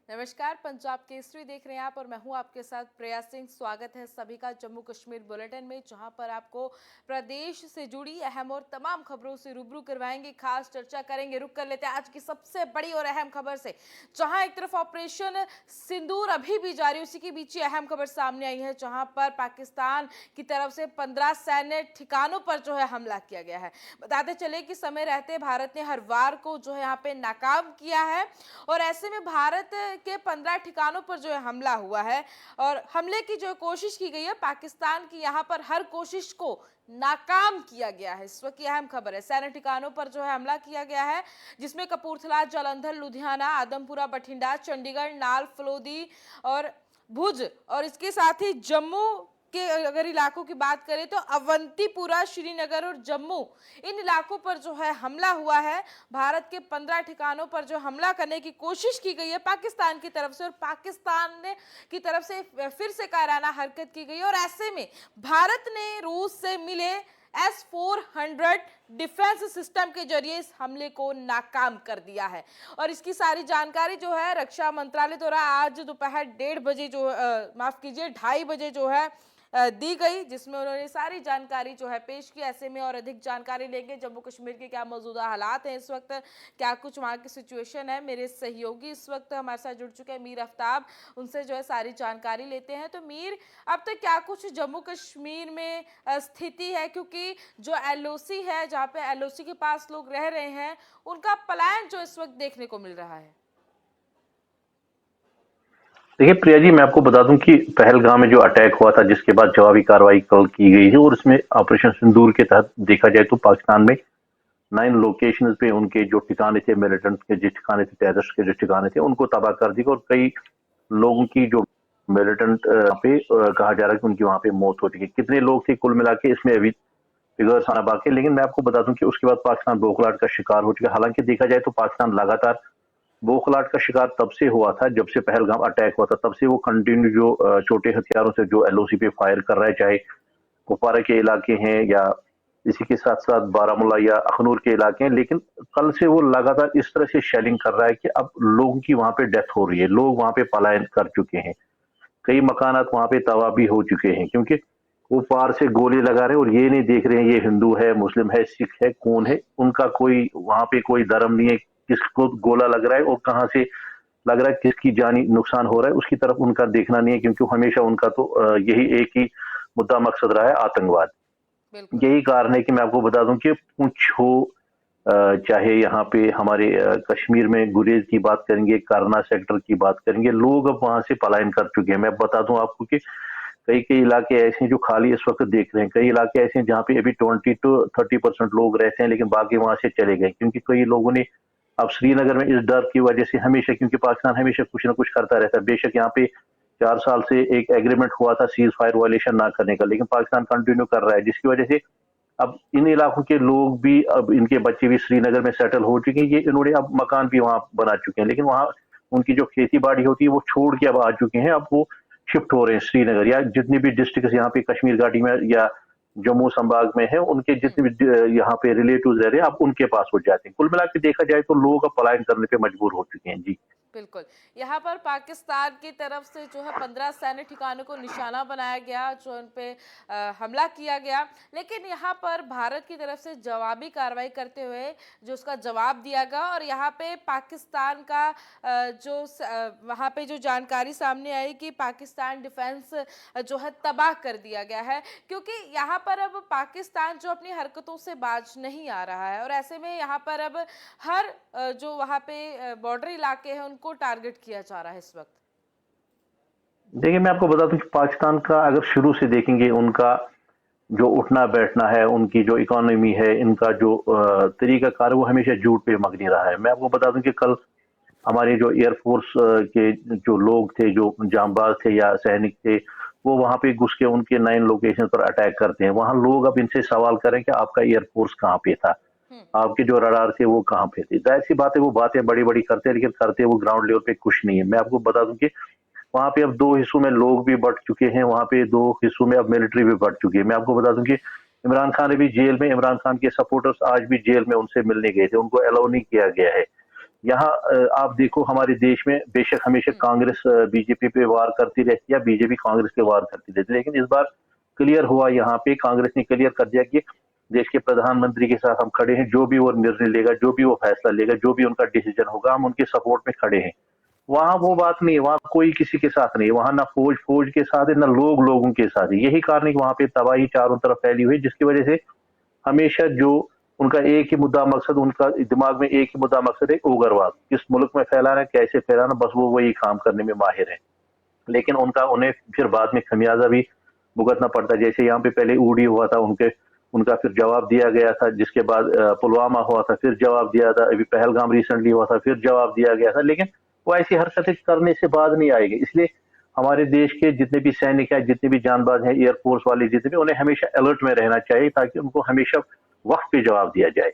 नमस्कार, पंजाब केसरी देख रहे हैं आप और मैं हूं आपके साथ प्रिया सिंह। स्वागत है सभी का जम्मू कश्मीर बुलेटिन में, जहां पर आपको प्रदेश से जुड़ी अहम और तमाम खबरों से रूबरू करवाएंगे, खास चर्चा करेंगे। रुक कर लेते हैं आज की सबसे बड़ी और अहम खबर से, जहां एक तरफ ऑपरेशन सिंदूर अभी भी जारी, उसी के बीच अहम खबर सामने आई है, जहां पर पाकिस्तान की तरफ से 15 सैन्य ठिकानों पर जो है हमला किया गया है। बताते चले कि समय रहते भारत ने हर वार को जो है यहाँ पे नाकाम किया है, और ऐसे में भारत के 15 ठिकानों पर जो है हमला हुआ है और हमले की जो कोशिश की गई है, पाकिस्तान की यहाँ पर हर कोशिश को नाकाम किया गया है। इस वक्त की अहम खबर है, सैन्य ठिकानों पर जो है हमला किया गया है, जिसमें कपूरथला, जालंधर, लुधियाना, आदमपुरा, बठिंडा, चंडीगढ़, नाल, फलोदी और भुज, और इसके साथ ही जम्मू के अगर इलाकों की बात करें तो अवंतीपुरा, श्रीनगर और जम्मू, इन इलाकों पर जो है हमला हुआ है। भारत के 15 ठिकानों पर जो हमला करने की कोशिश की गई है पाकिस्तान की तरफ से, और पाकिस्तान ने की तरफ से फिर से कायराना हरकत की गई, और ऐसे में भारत ने रूस से मिले S-400 डिफेंस सिस्टम के जरिए इस हमले को नाकाम कर दिया है। और इसकी सारी जानकारी जो है रक्षा मंत्रालय द्वारा आज दोपहर 1:30 बजे जो माफ कीजिए 2:30 बजे जो है दी गई, जिसमें उन्होंने सारी जानकारी जो है पेश की। ऐसे में और अधिक जानकारी लेंगे जम्मू कश्मीर के क्या मौजूदा हालात हैं इस वक्त, क्या कुछ वहाँ की सिचुएशन है। मेरे सहयोगी इस वक्त हमारे साथ जुड़ चुके हैं, मीर आफ्ताब, उनसे जो है सारी जानकारी लेते हैं। तो मीर, अब तक क्या कुछ जम्मू कश्मीर में स्थिति है, क्योंकि जो LOC है, जहाँ पे LOC के पास लोग रह रहे हैं, उनका पलायन जो इस वक्त देखने को मिल रहा है। देखिए प्रिया जी, मैं आपको बता दूं कि पहलगाम में जो अटैक हुआ था, जिसके बाद जवाबी कार्रवाई कल की गई है, और इसमें ऑपरेशन सिंदूर के तहत देखा जाए तो पाकिस्तान में 9 लोकेशन पे उनके जो ठिकाने थे, मिलिटेंट्स के जिस ठिकाने थे, टेररिस्ट के जो ठिकाने थे, उनको तबाह कर दिया। और कई लोगों की जो मिलिटेंट पे कहा जा रहा है कि उनकी वहां पे मौत हो चुकी है। कितने लोग थे कुल मिला के, इसमें अभी फिगर्स आना बाकी है। लेकिन मैं आपको बता दूं कि उसके बाद पाकिस्तान बौखलाहट का शिकार हो चुका है। हालांकि देखा जाए तो पाकिस्तान लगातार बौखलाहट का शिकार तब से हुआ था जब से पहलगाम अटैक हुआ था। तब से वो कंटिन्यू जो छोटे हथियारों से जो LOC पे फायर कर रहा है, चाहे कुपवारा के इलाके हैं या इसी के साथ साथ बारामूला या अखनूर के इलाके हैं। लेकिन कल से वो लगातार इस तरह से शेलिंग कर रहा है कि अब लोगों की वहां पे डेथ हो रही है, लोग वहां पे पलायन कर चुके हैं, कई मकानात वहां पे तबाह भी हो चुके हैं, क्योंकि वो पार से गोली लगा रहे हैं और ये नहीं देख रहे हैं ये हिंदू है, मुस्लिम है, सिख है, कौन है। उनका कोई वहां पे कोई धर्म नहीं है, किसको गोला लग रहा है और कहाँ से लग रहा है, किसकी जानी नुकसान हो रहा है, उसकी तरफ उनका देखना नहीं है। क्योंकि हमेशा उनका तो यही एक ही मुद्दा मकसद रहा है, आतंकवाद। बिल्कुल। यही कारण है कि मैं आपको बता दूं कि पुंछ हो, चाहे यहाँ पे हमारे कश्मीर में गुरेज की बात करेंगे, करना सेक्टर की बात करेंगे, लोग अब वहां से पलायन कर चुके हैं। मैं बता दूं आपको कि कई कई इलाके ऐसे हैं जो खाली इस वक्त देख रहे हैं, कई इलाके ऐसे हैं जहाँ पे अभी 20 to 30% लोग रहते हैं, लेकिन बाकी वहां से चले गए। क्योंकि कई लोगों ने अब श्रीनगर में इस डर की वजह से हमेशा, क्योंकि पाकिस्तान हमेशा कुछ ना कुछ करता रहता है, बेशक यहाँ पे 4 साल से एक एग्रीमेंट हुआ था सीज फायर वायलेशन ना करने का, लेकिन पाकिस्तान कंटिन्यू कर रहा है, जिसकी वजह से अब इन इलाकों के लोग भी, अब इनके बच्चे भी श्रीनगर में सेटल हो चुके हैं। ये इन्होंने अब मकान भी वहां बना चुके हैं, लेकिन वहां उनकी जो खेती बाड़ी होती है वो छोड़ के अब आ चुके हैं। अब वो शिफ्ट हो रहे हैं श्रीनगर, या जितनी भी डिस्ट्रिक्ट यहाँ पे कश्मीर घाटी में या जम्मू संभाग में है, उनके जितने भी यहाँ पे रिलेटिव रह रहे हैं, अब उनके पास हो जाते हैं। कुल मिला के देखा जाए तो लोग अब पलायन करने पे मजबूर हो चुके हैं जी। बिल्कुल, यहाँ पर पाकिस्तान की तरफ से जो है 15 सैन्य ठिकानों को निशाना बनाया गया, जो उन पे हमला किया गया। लेकिन यहाँ पर भारत की तरफ से जवाबी कार्रवाई करते हुए जो उसका जवाब दिया गया, और यहाँ पे पाकिस्तान का वहाँ पे जो जानकारी सामने आई कि पाकिस्तान डिफेंस जो है तबाह कर दिया गया है, क्योंकि यहाँ पर अब पाकिस्तान जो अपनी हरकतों से बाज नहीं आ रहा है, और ऐसे में यहाँ पर अब हर जो वहाँ पे बॉर्डर इलाके हैं उनको टारगेट किया जा रहा है इस वक्त। देखिए मैं आपको बता दूं कि पाकिस्तान का अगर शुरू से देखेंगे, उनका जो उठना बैठना है, उनकी जो इकोनॉमी है, इनका जो तरीका कार है, वो हमेशा झूठ पे मबनी रहा है। मैं आपको बता दूं कि कल हमारे जो एयरफोर्स के जो लोग थे, जो जांबाज थे या सैनिक थे, वो वहां पे घुस के उनके 9 लोकेशन पर अटैक करते हैं। वहां लोग अब इनसे सवाल करें कि आपका एयरफोर्स कहाँ पे था, हम्म। आपके जो रडार थे वो कहाँ पे थे। जाहिर सी बात है वो बातें बड़ी बड़ी करते हैं, लेकिन करते वो ग्राउंड लेवल पे कुछ नहीं है। मैं आपको बता दूं कि वहां पे अब 2 हिस्सों में लोग भी बढ़ चुके हैं, वहां पे 2 हिस्सों में अब मिलिट्री भी बढ़ चुकी है। मैं आपको बता दूं कि इमरान खान अभी जेल में, इमरान खान के सपोर्टर्स आज भी जेल में उनसे मिलने गए थे, उनको अलाउ नहीं किया गया है। यहाँ आप देखो हमारे देश में बेशक हमेशा कांग्रेस बीजेपी पे वार करती रहती है या बीजेपी कांग्रेस पे वार करती रहती है, लेकिन इस बार क्लियर हुआ, यहाँ पे कांग्रेस ने क्लियर कर दिया कि देश के प्रधानमंत्री के साथ हम खड़े हैं, जो भी वो निर्णय लेगा, जो भी वो फैसला लेगा, जो भी उनका डिसीजन होगा, हम उनके सपोर्ट में खड़े हैं। वहां वो जी। बात नहीं है, वहां कोई किसी के साथ नहीं है, वहां ना फौज फौज के साथ है, ना लोग लोगों के साथ है। यही कारण है कि वहां पे तबाही चारों तरफ फैली हुई है, जिसकी वजह से हमेशा जो उनका एक ही मुद्दा मकसद, उनका दिमाग में एक ही मुद्दा मकसद है, उग्रवाद किस मुल्क में फैलाना है, कैसे फैलाना, बस वो वही काम करने में माहिर है। लेकिन उनका उन्हें फिर बाद में खमियाजा भी भुगतना पड़ता है। जैसे यहाँ पे पहले उड़ी हुआ था, उनके उनका फिर जवाब दिया गया था, जिसके बाद पुलवामा हुआ था, फिर जवाब दिया था, अभी पहलगाम रिसेंटली हुआ था, फिर जवाब दिया गया था। लेकिन वो ऐसी हरकतें करने से बाज नहीं आएगी। इसलिए हमारे देश के जितने भी सैनिक हैं, जितने भी जानबाज हैं, एयरफोर्स वाले जितने भी, उन्हें हमेशा अलर्ट में रहना चाहिए, ताकि उनको हमेशा वक्त पे जवाब दिया जाए।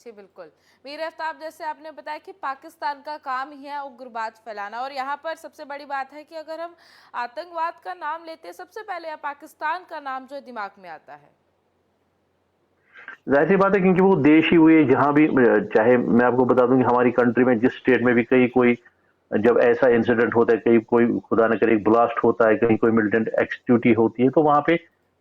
जी बिल्कुल। मीर आफ्ताब, जैसे आपने बताया कि पाकिस्तान का काम ही है उग्रवाद फैलाना, और यहाँ पर सबसे बड़ी बात है कि अगर हम आतंकवाद का नाम लेते हैं, सबसे पहले पाकिस्तान का नाम जो है दिमाग में आता है। जाहिर सी बात है, क्योंकि वो देश ही हुए जहां भी, चाहे मैं आपको बता दूं कि हमारी कंट्री में जिस स्टेट में भी कहीं कोई जब ऐसा इंसिडेंट होता है, कहीं कोई खुदा न करे ब्लास्ट होता है, कहीं कोई मिलिटेंट एक्टिविटी होती है, तो वहां पे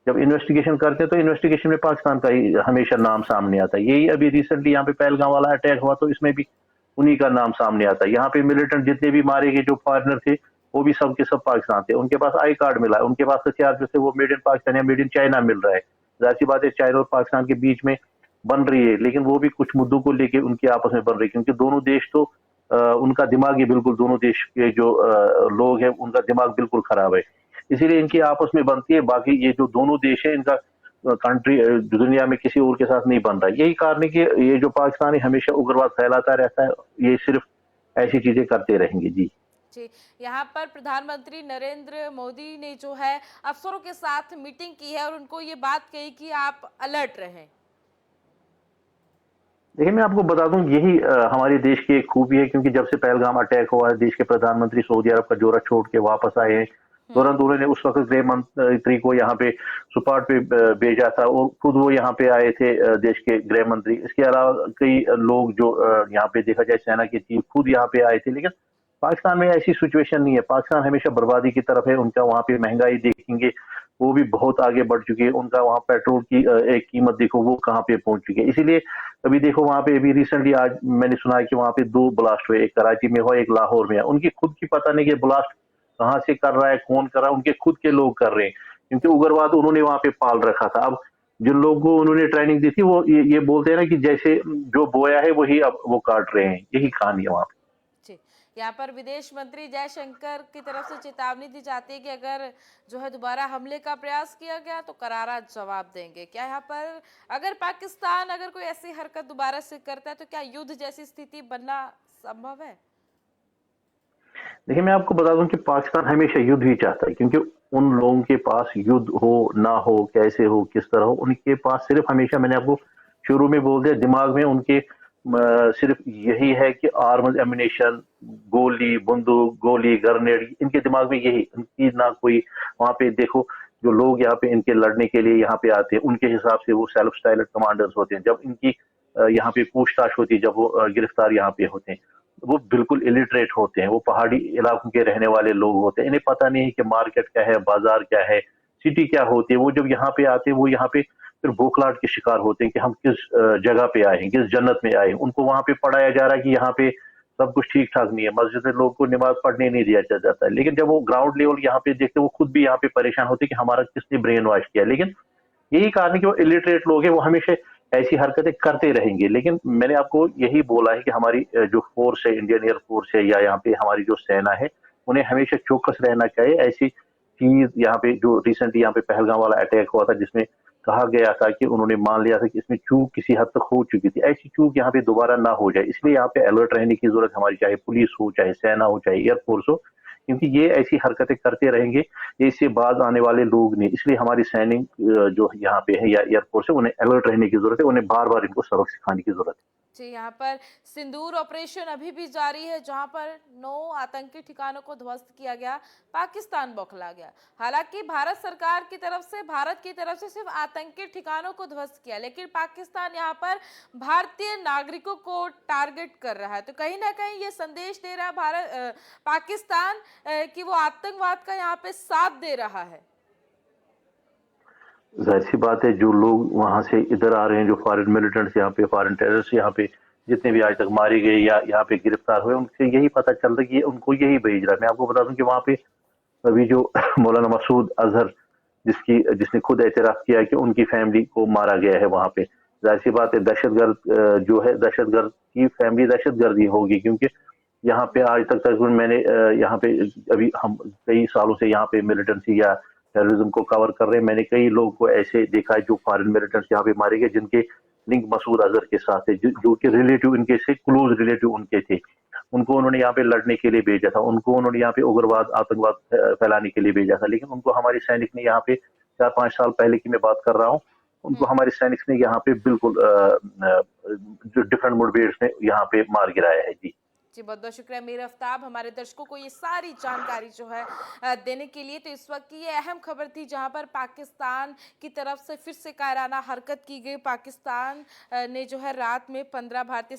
जब इन्वेस्टिगेशन करते हैं तो इन्वेस्टिगेशन में पाकिस्तान का ही हमेशा नाम सामने आता है। यही अभी रिसेंटली यहाँ पे पहलगाम वाला अटैक हुआ, तो इसमें भी उन्हीं का नाम सामने आता है। यहाँ पे मिलिटेंट जितने भी मारे गए जो फॉरनर थे, वो भी सब के सब पाकिस्तान थे। उनके पास आई कार्ड मिला है, उनके पास हथियार जो थे वो मेड इन पाकिस्तान या मेड इन चाइना मिल रहा है। जाहिर सी बात है, चाइना और पाकिस्तान के बीच में बन रही है, लेकिन वो भी कुछ मुद्दों को लेके उनके आपस में बन रही है, क्योंकि दोनों देश तो उनका दिमाग ही बिल्कुल, दोनों देश के जो लोग हैं उनका दिमाग बिल्कुल खराब है, इसीलिए इनकी जी। आपस में बनती है। बाकी ये जो दोनों देश है, इनका कंट्री दुनिया में किसी और के साथ नहीं बन रहा है। यही कारण है कि ये जो पाकिस्तान है हमेशा उग्रवाद फैलाता रहता है, ये सिर्फ ऐसी चीजें करते रहेंगे। जी। जी। यहाँ पर प्रधानमंत्री नरेंद्र मोदी ने जो है अफसरों के साथ मीटिंग की है और उनको ये बात कही कि आप अलर्ट रहें। देखिए, मैं आपको बता दूं, यही हमारे देश की एक खूबी है, क्योंकि जब से पहलगाम अटैक हुआ है, देश के प्रधानमंत्री सऊदी अरब का दौरा छोड़ के वापस आए हैं। हम्म। तुरंत उन्होंने उस वक्त गृह मंत्री को यहाँ पे सुपाट पे भेजा था, और खुद वो यहाँ पे आए थे, देश के गृह मंत्री। इसके अलावा कई लोग जो यहाँ पे देखा जाए सेना के चीफ खुद यहाँ पे आए थे। लेकिन पाकिस्तान में ऐसी सिचुएशन नहीं है, पाकिस्तान हमेशा बर्बादी की तरफ है। उनका वहाँ पे महंगाई देखेंगे, वो भी बहुत आगे बढ़ चुकी है। उनका वहाँ पेट्रोल की एक कीमत देखो, वो कहाँ पे पहुंच चुकी है। इसीलिए अभी देखो वहां पे, अभी रिसेंटली आज मैंने सुना है कि वहां पे 2 ब्लास्ट हुए, एक कराची में हुआ, एक लाहौर में है। उनकी खुद की पता नहीं कि ब्लास्ट कहाँ से कर रहा है, कौन कर रहा है, उनके खुद के लोग कर रहे हैं, क्योंकि उग्रवाद उन्होंने वहां पे पाल रखा था। अब जिन लोगों को उन्होंने ट्रेनिंग दी थी, वो ये बोलते हैं ना कि जैसे जो बोया है वही अब वो काट रहे हैं। यही कहानी है वहां पे। जी। यहाँ पर विदेश मंत्री जयशंकर की तरफ से चेतावनी दी जाती है कि अगर जो है दोबारा हमले का प्रयास किया गया तो करारा जवाब देंगे। क्या यहाँ पर अगर पाकिस्तान अगर कोई ऐसी हरकत दोबारा से करता है तो क्या युद्ध जैसी स्थिति बनना संभव है? देखिए, मैं आपको बता दूं कि पाकिस्तान हमेशा युद्ध ही चाहता है, क्योंकि उन लोगों के पास युद्ध हो ना हो, कैसे हो, किस तरह हो, उनके पास सिर्फ हमेशा, मैंने आपको शुरू में बोल दिया, दिमाग में उनके सिर्फ यही है कि आर्म्स एम्युनिशन, गोली बंदूक, गोली ग्रेनेड, इनके दिमाग में यही, उनकी ना कोई वहां पे देखो, जो लोग यहाँ पे इनके लड़ने के लिए यहाँ पे आते हैं, उनके हिसाब से वो सेल्फ स्टाइल्ड कमांडर्स होते हैं। जब इनकी यहाँ पे पूछताछ होती है, जब वो गिरफ्तार यहाँ पे होते हैं, वो बिल्कुल इलिटरेट होते हैं, वो पहाड़ी इलाकों के रहने वाले लोग होते हैं। इन्हें पता नहीं है कि मार्केट क्या है, बाजार क्या है, सिटी क्या होती है। वो जब यहाँ पे आते हैं, वो यहाँ पे फिर भूखलाट के शिकार होते हैं कि हम किस जगह पे आए हैं, किस जन्नत में आए हैं। उनको वहां पे पढ़ाया जा रहा है कि यहाँ पे सब कुछ ठीक ठाक नहीं है, मस्जिद में लोग को नमाज पढ़ने नहीं दिया जाता है। लेकिन जब वो ग्राउंड लेवल यहाँ पे देखते हैं, वो खुद भी यहाँ पे परेशान होते हैं कि हमारा किसने ब्रेन वॉश किया। लेकिन यही कारण है कि वो इलिटरेट लोग हैं, वो हमेशा ऐसी हरकतें करते रहेंगे। लेकिन मैंने आपको यही बोला है कि हमारी जो फोर्स है, इंडियन एयर फोर्स है, या यहाँ पे हमारी जो सेना है, उन्हें हमेशा चौकस रहना चाहिए। ऐसी चीज यहाँ पे जो रिसेंटली यहाँ पे पहलगाम वाला अटैक हुआ था, जिसमें कहा गया था कि उन्होंने मान लिया था कि इसमें चूक किसी हद तक हो चुकी थी, ऐसी चूक यहाँ पे दोबारा ना हो जाए, इसलिए यहाँ पे अलर्ट रहने की जरूरत हमारी, चाहे पुलिस हो, चाहे सेना हो, चाहे एयरफोर्स हो, क्योंकि ये ऐसी हरकतें करते रहेंगे, ये इससे बाज आने वाले लोग नहीं। इसलिए हमारी सैनिक जो यहाँ पे है या एयरफोर्स है, उन्हें अलर्ट रहने की जरूरत है, उन्हें बार बार इनको सबक सिखाने की जरूरत है। जी, यहाँ पर सिंदूर ऑपरेशन अभी भी जारी है, जहां पर 9 आतंकी ठिकानों को ध्वस्त किया गया। पाकिस्तान बौखला गया। हालांकि भारत सरकार की तरफ से, भारत की तरफ से सिर्फ आतंकी ठिकानों को ध्वस्त किया, लेकिन पाकिस्तान यहाँ पर भारतीय नागरिकों को टारगेट कर रहा है। तो कहीं ना कहीं ये संदेश दे रहा है पाकिस्तान कि वो आतंकवाद का यहाँ पे साथ दे रहा है। जाहिर सी बात है, जो लोग वहां से इधर आ रहे हैं, जो फॉरेन मिलिटेंट्स यहाँ पे, फॉरेन टेररिस्ट यहाँ पे जितने भी आज तक मारे गए या यहाँ पे गिरफ्तार हुए, उनसे यही पता चल रहा है कि ये उनको यही भेज रहा है। मैं आपको बता दूं कि वहां पे अभी जो मौलाना मसूद अजहर जिसने खुद एतराफ किया कि उनकी फैमिली को मारा गया है वहां पे, जाहिर सी बात है दहशतगर्द जो है, दहशतगर्द की फैमिली दहशतगर्द ही होगी, क्योंकि यहाँ पे आज तक तकरीबन मैंने यहाँ पे अभी हम कई सालों से यहाँ पे मिलिटेंसी या टेररिज्म को कवर कर रहे हैं। मैंने कई लोगों को ऐसे देखा है जो फॉरेन मिलिटेंट्स यहाँ पे मारे गए, जिनके लिंक मसूद अजहर के साथ है, जो कि रिलेटिव इनके से क्लोज रिलेटिव उनके थे। उनको उन्होंने यहाँ पे लड़ने के लिए भेजा था, उनको उन्होंने यहाँ पे उग्रवाद आतंकवाद फैलाने के लिए भेजा था, लेकिन उनको हमारे सैनिक ने यहाँ पे 4-5 साल पहले की मैं बात कर रहा हूँ, उनको हमारे सैनिक ने यहाँ पे बिल्कुल जो डिफरेंट मुठभेड़ में यहाँ पे मार गिराया है। जी जी, बहुत बहुत शुक्रिया मीर आफ्ताब, हमारे दर्शकों को ये सारी जानकारी जो है देने के लिए। तो इस वक्त की ये अहम खबर थी, जहां पर पाकिस्तान की तरफ से फिर से कायराना हरकत की गई। पाकिस्तान ने जो है रात में 15 भारतीय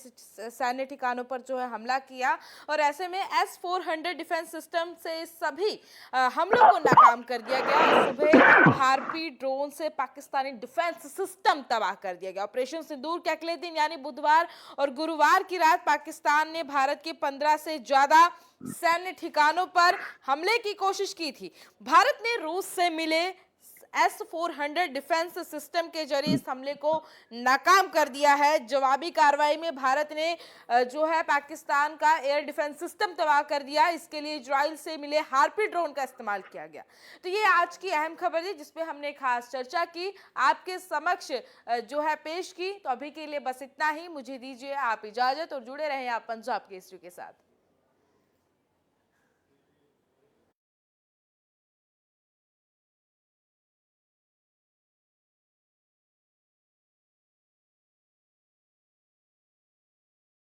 सैन्य ठिकानों पर जो है हमला किया, और ऐसे में S-400 डिफेंस सिस्टम से सभी हमलों को नाकाम कर दिया गया। सुबह हार्पी ड्रोन से पाकिस्तानी डिफेंस सिस्टम तबाह कर दिया गया। ऑपरेशन सिंदूर के अगले दिन यानी बुधवार और गुरुवार की रात पाकिस्तान ने भारत के 15 से ज्यादा सैन्य ठिकानों पर हमले की कोशिश की थी। भारत ने रूस से मिले S-400 डिफेंस सिस्टम के जरिए इस हमले को नाकाम कर दिया है। जवाबी कार्रवाई में भारत ने जो है पाकिस्तान का एयर डिफेंस सिस्टम तबाह कर दिया। इसके लिए इजराइल से मिले हार्पी ड्रोन का इस्तेमाल किया गया। तो ये आज की अहम खबर थी, जिसपे हमने खास चर्चा की, आपके समक्ष जो है पेश की। तो अभी के लिए बस इतना ही, मुझे दीजिए आप इजाजत और जुड़े रहें आप पंजाब केसरी के साथ।